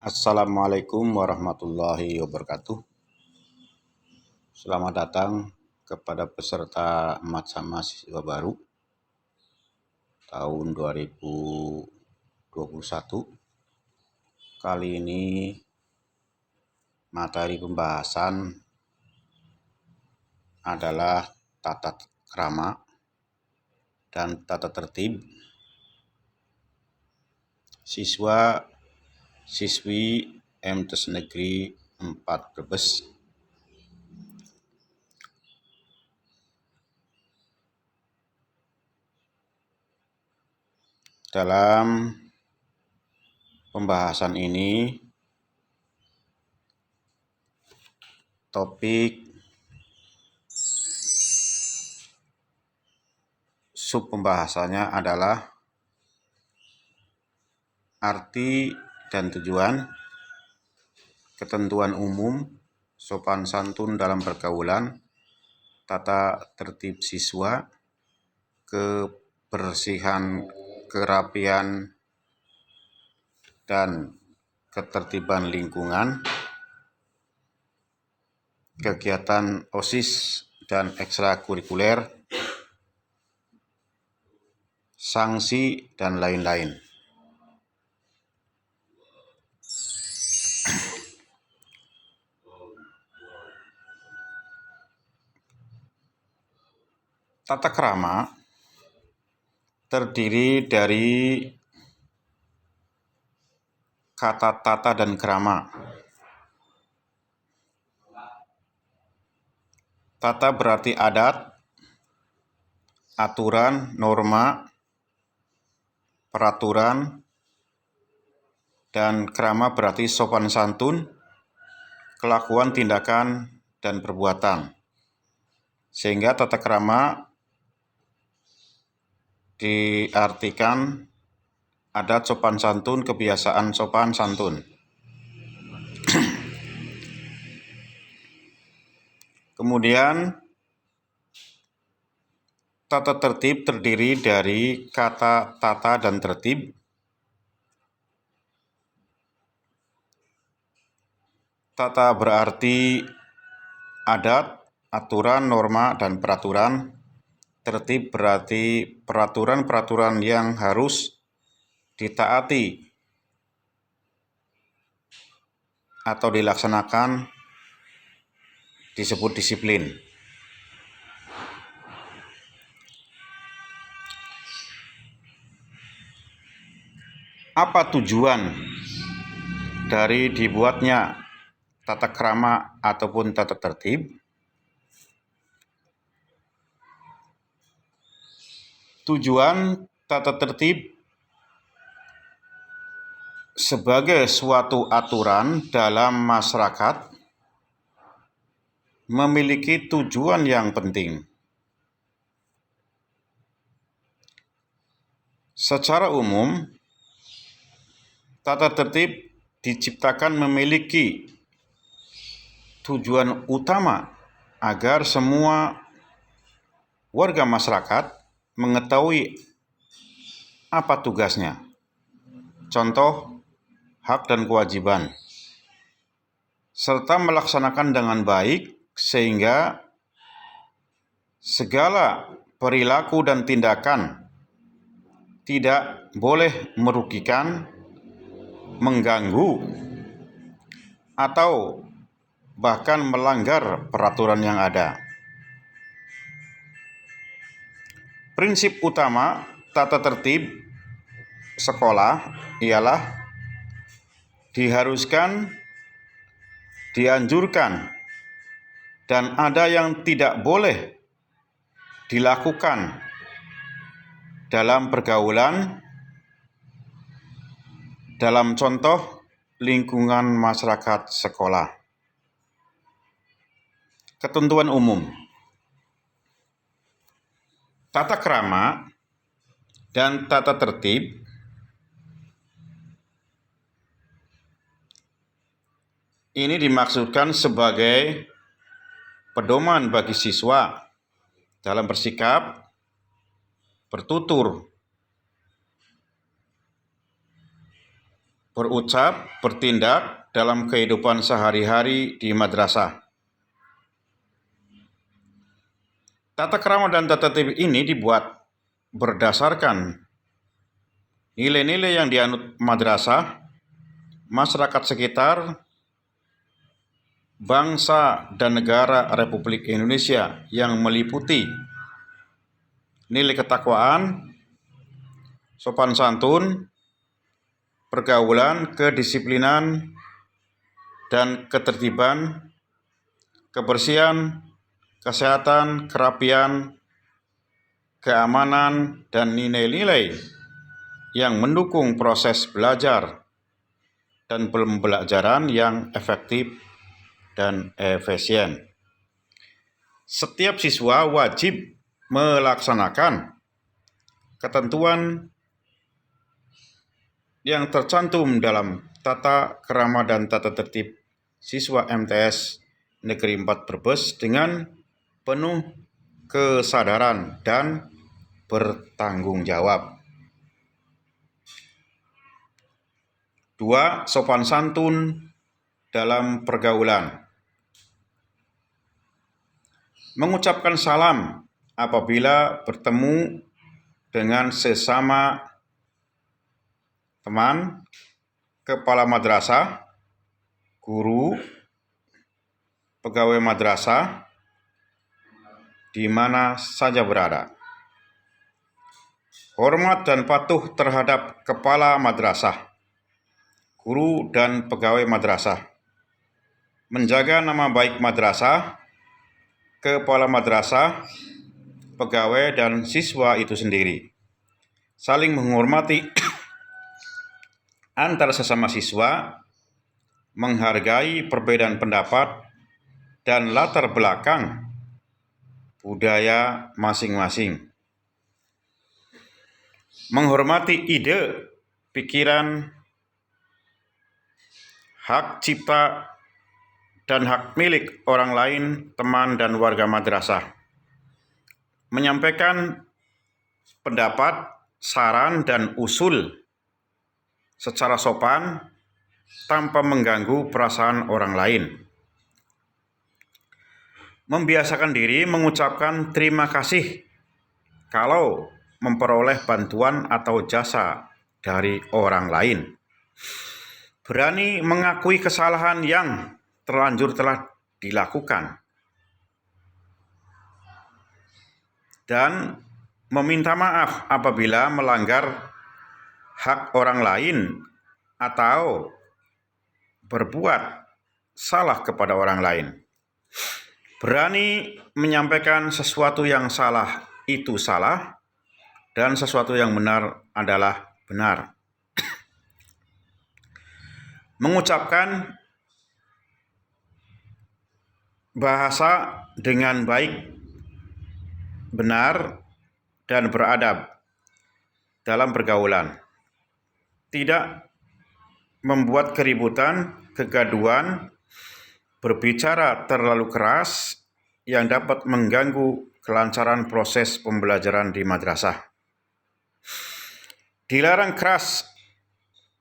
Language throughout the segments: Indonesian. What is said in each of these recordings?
Assalamualaikum warahmatullahi wabarakatuh. Selamat datang kepada peserta masa mahasiswa baru tahun 2021. Kali ini materi pembahasan adalah tata krama dan tata tertib siswa-siswi MTes Negeri 4 Brebes. Dalam pembahasan ini, topik sub pembahasannya adalah arti dan tujuan, ketentuan umum, sopan santun dalam pergaulan, tata tertib siswa, kebersihan, kerapian, dan ketertiban lingkungan, kegiatan OSIS dan ekstrakurikuler, sanksi, dan lain-lain. Tata krama terdiri dari kata tata dan krama. Tata berarti adat, aturan, norma, peraturan, dan krama berarti sopan santun, kelakuan, tindakan, dan perbuatan. Sehingga tata krama diartikan adat sopan santun, kebiasaan sopan santun. Kemudian tata tertib terdiri dari kata tata dan tertib. Tata berarti adat, aturan, norma, dan peraturan. Tertib berarti peraturan-peraturan yang harus ditaati atau dilaksanakan, disebut disiplin. Apa tujuan dari dibuatnya tata krama ataupun tata tertib? Tujuan tata tertib sebagai suatu aturan dalam masyarakat memiliki tujuan yang penting. Secara umum, tata tertib diciptakan memiliki tujuan utama agar semua warga masyarakat mengetahui apa tugasnya, contoh, hak dan kewajiban, serta melaksanakan dengan baik sehingga segala perilaku dan tindakan tidak boleh merugikan, mengganggu, atau bahkan melanggar peraturan yang ada. Prinsip utama tata tertib sekolah ialah diharuskan, dianjurkan, dan ada yang tidak boleh dilakukan dalam pergaulan, dalam contoh lingkungan masyarakat sekolah. Ketentuan umum. Tata krama dan tata tertib ini dimaksudkan sebagai pedoman bagi siswa dalam bersikap, bertutur, berucap, bertindak dalam kehidupan sehari-hari di madrasah. Tata krama dan tata tertib ini dibuat berdasarkan nilai-nilai yang dianut madrasah, masyarakat sekitar, bangsa dan negara Republik Indonesia yang meliputi nilai ketakwaan, sopan santun, pergaulan, kedisiplinan, dan ketertiban, kebersihan, kesehatan, kerapian, keamanan, dan nilai-nilai yang mendukung proses belajar dan pembelajaran yang efektif dan efisien. Setiap siswa wajib melaksanakan ketentuan yang tercantum dalam tata krama dan tata tertib siswa MTS Negeri 4 Brebes dengan penuh kesadaran dan bertanggung jawab. 2. Sopan santun dalam pergaulan. Mengucapkan salam apabila bertemu dengan sesama teman, kepala madrasah, guru, pegawai madrasah, di mana saja berada. Hormat dan patuh terhadap kepala madrasah, guru, dan pegawai madrasah. Menjaga nama baik madrasah, kepala madrasah, pegawai, dan siswa itu sendiri. Saling menghormati antar sesama siswa, menghargai perbedaan pendapat dan latar belakang budaya masing-masing. Menghormati ide, pikiran, hak cipta, dan hak milik orang lain, teman, dan warga madrasah. Menyampaikan pendapat, saran, dan usul secara sopan tanpa mengganggu perasaan orang lain. Membiasakan diri mengucapkan terima kasih kalau memperoleh bantuan atau jasa dari orang lain. Berani mengakui kesalahan yang terlanjur telah dilakukan. Dan meminta maaf apabila melanggar hak orang lain atau berbuat salah kepada orang lain. Berani menyampaikan sesuatu yang salah itu salah dan sesuatu yang benar adalah benar. Mengucapkan bahasa dengan baik, benar, dan beradab dalam pergaulan. Tidak membuat keributan, kegaduhan, berbicara terlalu keras yang dapat mengganggu kelancaran proses pembelajaran di madrasah. Dilarang keras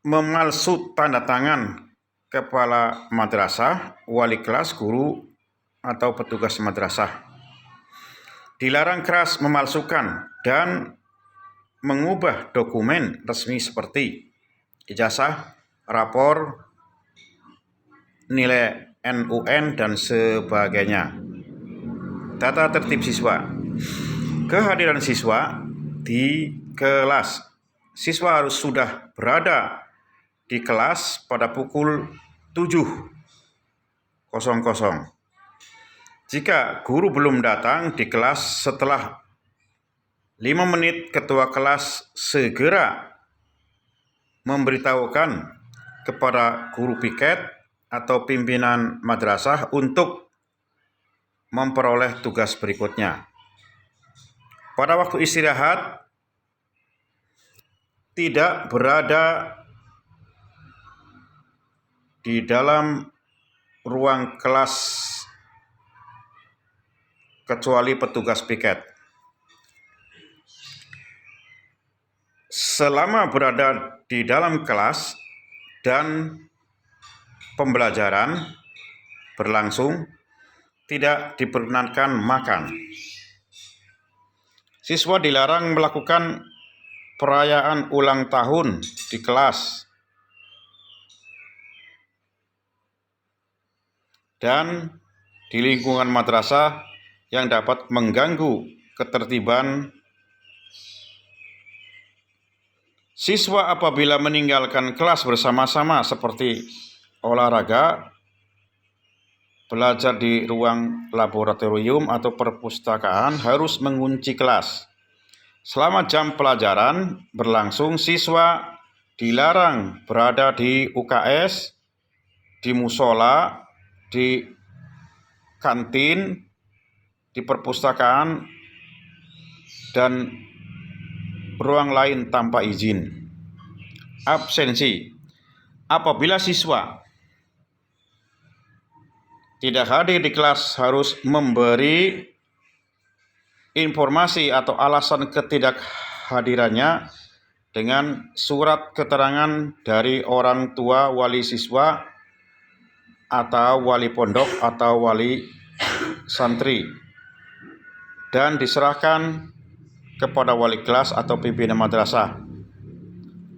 memalsu tanda tangan kepala madrasah, wali kelas, guru, atau petugas madrasah. Dilarang keras memalsukan dan mengubah dokumen resmi seperti ijazah, rapor, nilai NUN, dan sebagainya. Tata tertib siswa. Kehadiran siswa di kelas. Siswa harus sudah berada di kelas pada pukul 7.00. Jika guru belum datang di kelas setelah 5 menit, ketua kelas segera memberitahukan kepada guru piket atau pimpinan madrasah untuk memperoleh tugas berikutnya. Pada waktu istirahat, tidak berada di dalam ruang kelas kecuali petugas piket. Selama berada di dalam kelas, dan pembelajaran berlangsung, tidak diperkenankan makan. Siswa dilarang melakukan perayaan ulang tahun di kelas dan di lingkungan madrasah yang dapat mengganggu ketertiban siswa apabila meninggalkan kelas bersama-sama seperti olahraga, belajar di ruang laboratorium atau perpustakaan harus mengunci kelas. Selama jam pelajaran berlangsung, siswa dilarang berada di UKS, di musola, di kantin, di perpustakaan, dan ruang lain tanpa izin. Absensi. Apabila siswa tidak hadir di kelas harus memberi informasi atau alasan ketidakhadirannya dengan surat keterangan dari orang tua wali siswa atau wali pondok atau wali santri dan diserahkan kepada wali kelas atau pimpinan madrasah.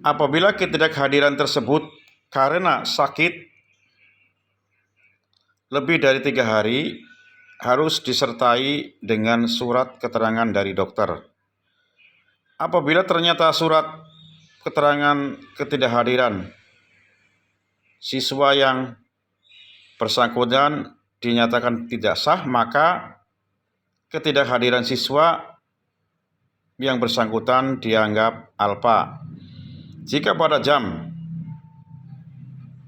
Apabila ketidakhadiran tersebut karena sakit lebih dari 3 hari, harus disertai dengan surat keterangan dari dokter. Apabila ternyata surat keterangan ketidakhadiran siswa yang bersangkutan dinyatakan tidak sah, maka ketidakhadiran siswa yang bersangkutan dianggap alpa. Jika pada jam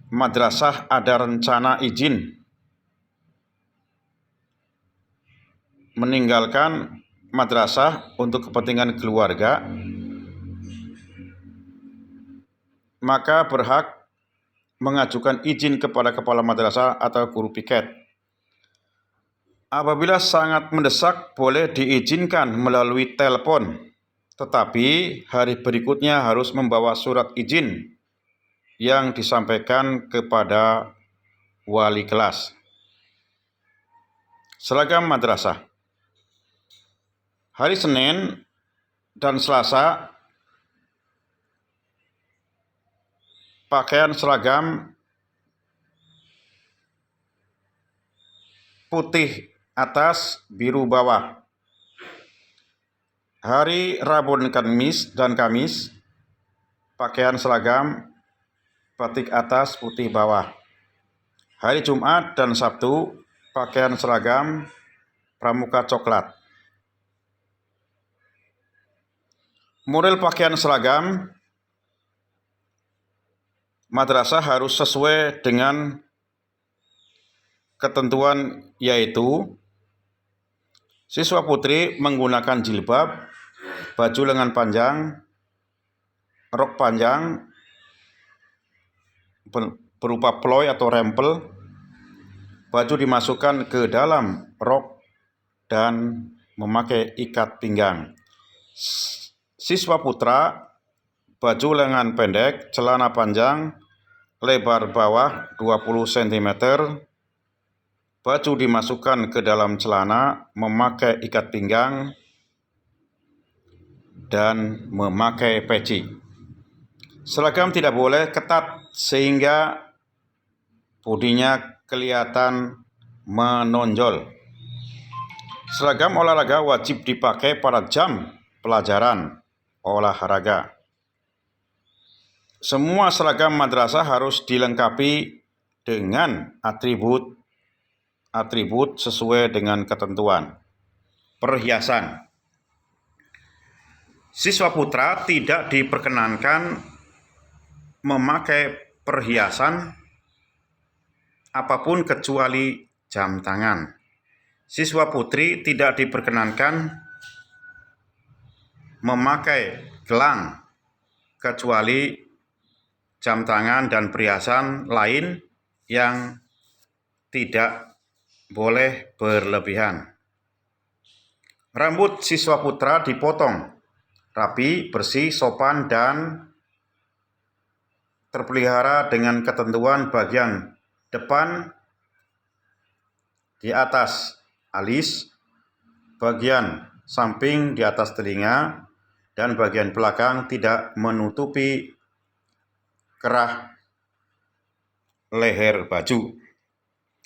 madrasah ada rencana izin meninggalkan madrasah untuk kepentingan keluarga, maka berhak mengajukan izin kepada kepala madrasah atau guru piket. Apabila sangat mendesak, boleh diizinkan melalui telepon, tetapi hari berikutnya harus membawa surat izin yang disampaikan kepada wali kelas. Seragam madrasah. Hari Senin dan Selasa, pakaian seragam putih atas, biru bawah. Hari Rabu dan Kamis, pakaian seragam batik atas, putih bawah. Hari Jumat dan Sabtu, pakaian seragam pramuka coklat. Model pakaian seragam madrasah harus sesuai dengan ketentuan, yaitu siswa putri menggunakan jilbab, baju lengan panjang, rok panjang berupa ploy atau rempel, baju dimasukkan ke dalam rok dan memakai ikat pinggang. Siswa putra baju lengan pendek, celana panjang, lebar bawah 20 cm, baju dimasukkan ke dalam celana, memakai ikat pinggang, dan memakai peci. Seragam tidak boleh ketat sehingga bodinya kelihatan menonjol. Seragam olahraga wajib dipakai pada jam pelajaran olahraga. Semua seragam madrasah harus dilengkapi dengan atribut sesuai dengan ketentuan. Perhiasan. Siswa putra tidak diperkenankan memakai perhiasan apapun kecuali jam tangan. Siswa putri tidak diperkenankan memakai gelang kecuali jam tangan dan perhiasan lain yang tidak boleh berlebihan. Rambut siswa putra dipotong rapi, bersih, sopan, dan terpelihara dengan ketentuan bagian depan di atas alis, bagian samping di atas telinga, dan bagian belakang tidak menutupi kerah leher baju.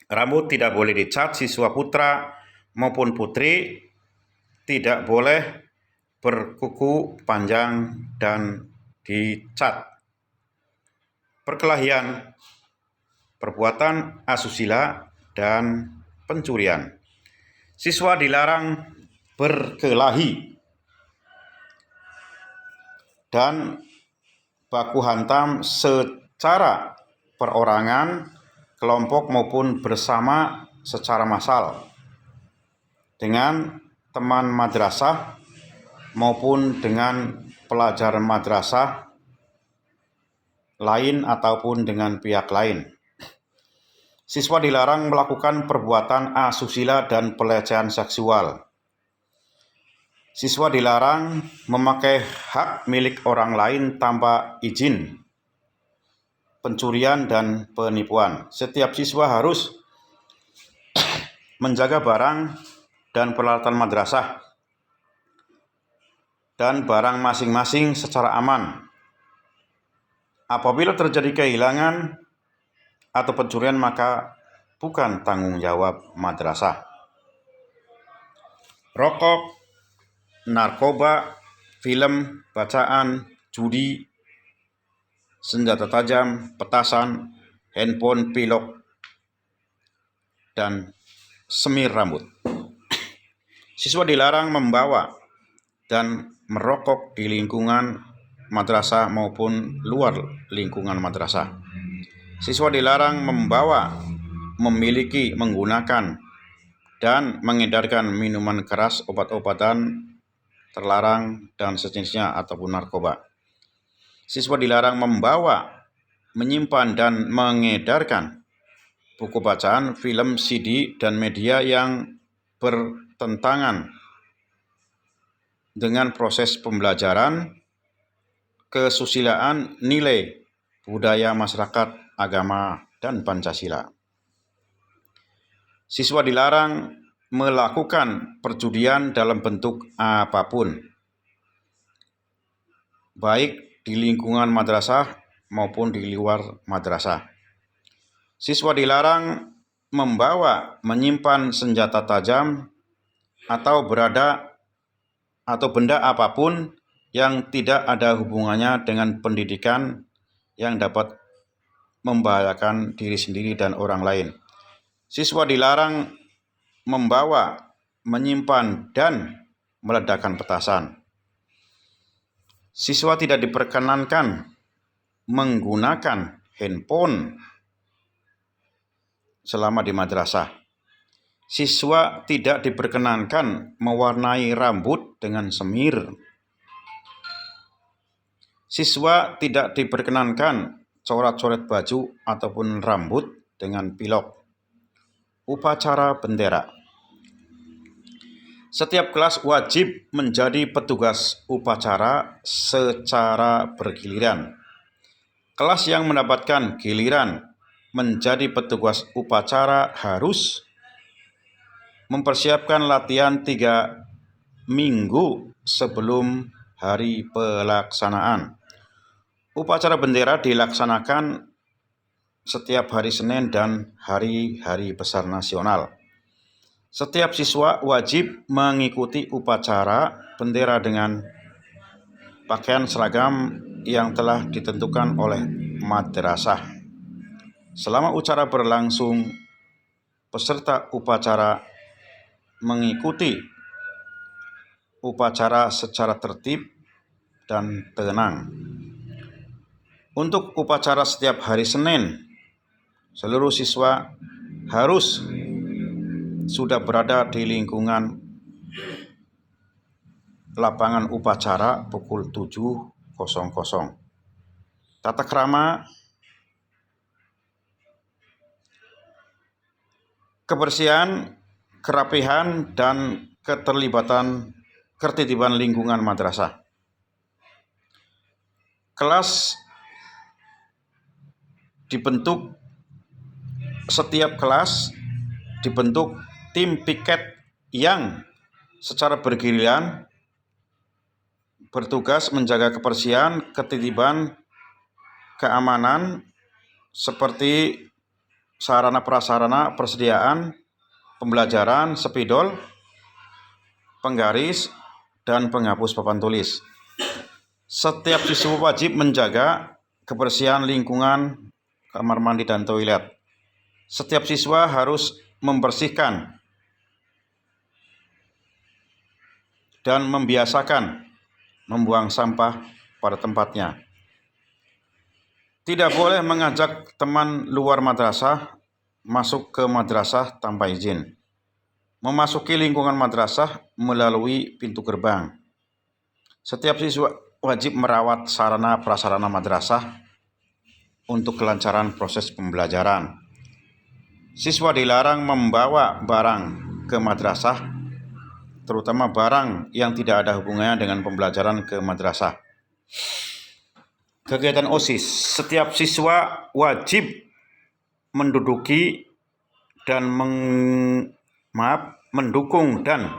Rambut tidak boleh dicat siswa putra maupun putri, tidak boleh berkuku panjang dan dicat. Perkelahian, perbuatan asusila, dan pencurian. Siswa dilarang berkelahi dan baku hantam secara perorangan, kelompok maupun bersama secara massal dengan teman madrasah maupun dengan pelajar madrasah lain ataupun dengan pihak lain. Siswa dilarang melakukan perbuatan asusila dan pelecehan seksual. Siswa dilarang memakai hak milik orang lain tanpa izin, pencurian dan penipuan. Setiap siswa harus menjaga barang dan peralatan madrasah dan barang masing-masing secara aman. Apabila terjadi kehilangan atau pencurian, maka bukan tanggung jawab madrasah. Rokok, narkoba, film, bacaan, judi, senjata tajam, petasan, handphone, pilok, dan semir rambut. Siswa dilarang membawa dan merokok di lingkungan madrasah maupun luar lingkungan madrasah. Siswa dilarang membawa, memiliki, menggunakan, dan mengedarkan minuman keras, obat-obatan terlarang, dan sejenisnya ataupun narkoba. Siswa dilarang membawa, menyimpan, dan mengedarkan buku bacaan, film, CD, dan media yang bertentangan dengan proses pembelajaran, kesusilaan, nilai, budaya masyarakat, agama, dan Pancasila. Siswa dilarang melakukan perjudian dalam bentuk apapun, baik di lingkungan madrasah maupun di luar madrasah. Siswa dilarang membawa, menyimpan senjata tajam atau benda apapun yang tidak ada hubungannya dengan pendidikan yang dapat membahayakan diri sendiri dan orang lain. Siswa dilarang membawa, menyimpan, dan meledakkan petasan. Siswa tidak diperkenankan menggunakan handphone selama di madrasah. Siswa tidak diperkenankan mewarnai rambut dengan semir. Siswa tidak diperkenankan coret-coret baju ataupun rambut dengan pilok. Upacara bendera. Setiap kelas wajib menjadi petugas upacara secara bergiliran. Kelas yang mendapatkan giliran menjadi petugas upacara harus mempersiapkan latihan 3 minggu sebelum hari pelaksanaan. Upacara bendera dilaksanakan setiap hari Senin dan hari-hari besar nasional. Setiap siswa wajib mengikuti upacara bendera dengan pakaian seragam yang telah ditentukan oleh madrasah. Selama acara berlangsung, peserta upacara mengikuti upacara secara tertib dan tenang. Untuk upacara setiap hari Senin, seluruh siswa harus sudah berada di lingkungan lapangan upacara pukul 7.00. Tata krama, kebersihan, kerapihan, dan ketertiban lingkungan madrasah. Kelas dibentuk setiap kelas dibentuk tim piket yang secara bergiliran bertugas menjaga kebersihan, ketertiban, keamanan seperti sarana prasarana persediaan pembelajaran, spidol, penggaris, dan penghapus papan tulis. Setiap siswa wajib menjaga kebersihan lingkungan kamar mandi dan toilet. Setiap siswa harus membersihkan dan membiasakan membuang sampah pada tempatnya. Tidak boleh mengajak teman luar madrasah masuk ke madrasah tanpa izin. Memasuki lingkungan madrasah melalui pintu gerbang. Setiap siswa wajib merawat sarana prasarana madrasah untuk kelancaran proses pembelajaran. Siswa dilarang membawa barang ke madrasah, terutama barang yang tidak ada hubungannya dengan pembelajaran ke madrasah. Kegiatan OSIS, setiap siswa wajib menduduki dan mendukung dan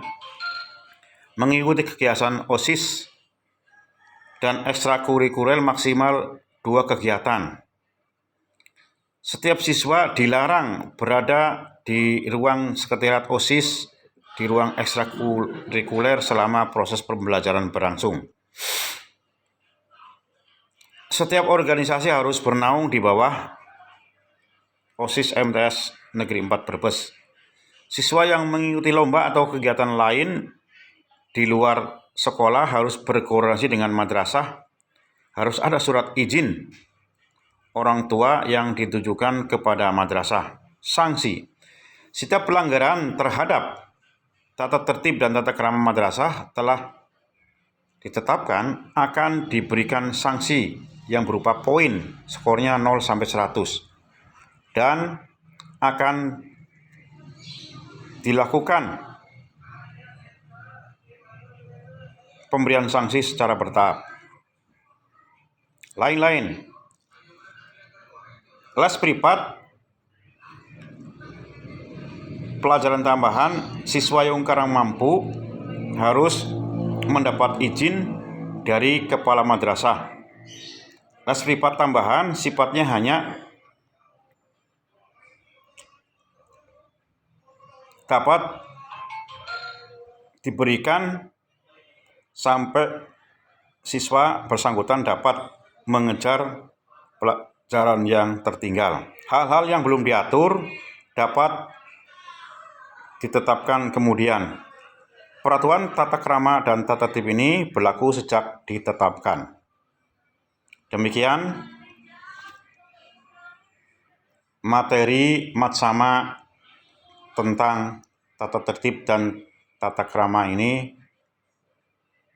mengikuti kegiatan OSIS dan ekstrakurikuler maksimal 2 kegiatan. Setiap siswa dilarang berada di ruang sekretariat OSIS di ruang ekstrakurikuler selama proses pembelajaran berlangsung. Setiap organisasi harus bernaung di bawah OSIS MTS Negeri 4 Brebes. Siswa yang mengikuti lomba atau kegiatan lain di luar sekolah harus berkoordinasi dengan madrasah. Harus ada surat izin orang tua yang ditujukan kepada madrasah. Sanksi, setiap pelanggaran terhadap tata tertib dan tata krama madrasah telah ditetapkan akan diberikan sanksi yang berupa poin, skornya 0 sampai 100, dan akan dilakukan pemberian sanksi secara bertahap. Lain-lain, kelas privat, pelajaran tambahan, siswa yang kurang mampu harus mendapat izin dari kepala madrasah. Kelas privat tambahan sifatnya hanya dapat diberikan sampai siswa bersangkutan dapat mengejar pelajaran yang tertinggal. Hal-hal yang belum diatur dapat ditetapkan kemudian. Peraturan tata krama dan tata tertib ini berlaku sejak ditetapkan. Demikian materi matsama tentang tata tertib dan tata krama ini.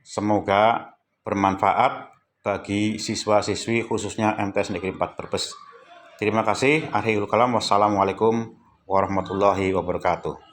Semoga bermanfaat bagi siswa-siswi khususnya MTS Negeri 4 Brebes. Terima kasih. Akhirul kalam. Wassalamualaikum warahmatullahi wabarakatuh.